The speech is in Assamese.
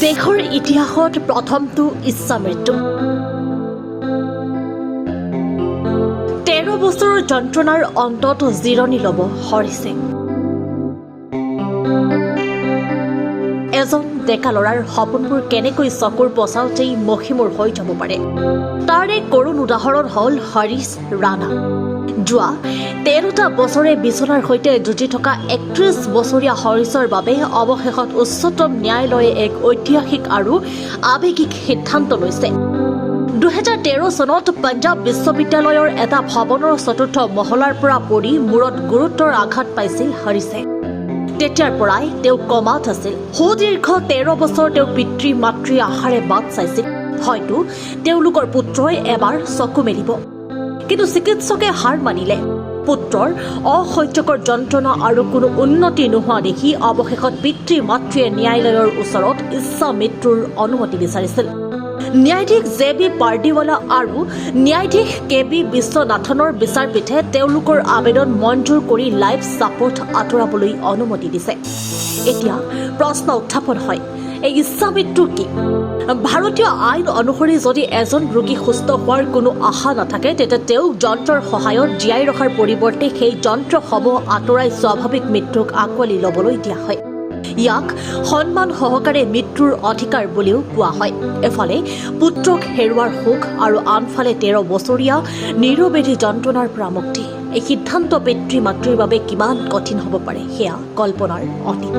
দেশৰ ইতিহাসত প্ৰথমটো ইচ্ছা মৃত্যু। 13 বছৰৰ যন্ত্ৰণাৰ অন্তত জিৰণি ল'ব হৰি সিং। এজন ডেকা ল'ৰাৰ সপোনবোৰ কেনেকৈ চকুৰ পচাওঁতেই মষিমূৰ হৈ যাব পাৰে, তাৰ এক কৰুণ উদাহৰণ হ'ল হৰিশ ৰাণা। যোৱা 13টা বছৰে বিচনাৰ সৈতে যুঁজি থকা 31 বছৰীয়া হৰিশৰ বাবে অৱশেষত উচ্চতম ন্যায়ালয়ে এক ঐতিহাসিক আৰু আৱেগিক সিদ্ধান্ত লৈছে। 2013 চনত পঞ্জাৱ বিশ্ববিদ্যালয়ৰ এটা ভৱনৰ 4ৰ্থ মহলাৰ পৰা পৰি মূৰত গুৰুতৰ আঘাত পাইছিল হৰিশে। তেতিয়াৰ পৰাই তেওঁ কমাত আছিল। সুদীৰ্ঘ 13 বছৰ তেওঁ পিতৃ মাতৃৰ আশাৰে বাট চাইছিল, হয়তো তেওঁলোকৰ পুত্ৰই এবাৰ চকু মেলিব। কিন্তু চিকিৎসকে হাৰ মানিলে। পুত্ৰৰ অসহ্যকৰ যন্ত্ৰণা আৰু কোনো উন্নতি নোহোৱা দেখি অৱশেষত পিতৃ মাতৃয়ে ন্যায়ালয়ৰ ওচৰত ইচ্ছা মৃত্যুৰ অনুমতি বিচাৰিছিল। ন্যায়াধীশ JB পাৰ্দিৱালা আৰু ন্যায়াধীশ KB বিশ্বনাথনৰ বিচাৰপীঠে তেওঁলোকৰ আবেদন মঞ্জুৰ কৰি লাইফ ছাপোৰ্ট আঁতৰাবলৈ অনুমতি দিছে। এতিয়া প্ৰশ্ন উত্থাপন হয়, এই ইচ্ছা মৃত্যু কি? ভাৰতীয় আইন অনুসৰি যদি এজন ৰোগী সুস্থ হোৱাৰ কোনো আশা নাথাকে, তেতিয়া তেওঁক যন্ত্ৰৰ সহায়ত জীয়াই ৰখাৰ পৰিৱৰ্তে সেই যন্ত্ৰসমূহ আঁতৰাই স্বাভাৱিক মৃত্যুক আঁকোৱালি ল'বলৈ দিয়া হয়। ইয়াক সন্মান সহকাৰে মৃত্যুৰ অধিকাৰ বুলিও কোৱা হয়। এফালে পুত্ৰক হেৰুৱাৰ সুখ আৰু আনফালে 13 বছৰীয়া নিৰবেধি যন্ত্ৰণাৰ পৰা মুক্তি। এই সিদ্ধান্ত পিতৃ মাতৃৰ বাবে কিমান কঠিন হ'ব পাৰে সেয়া কল্পনাৰ অতীত।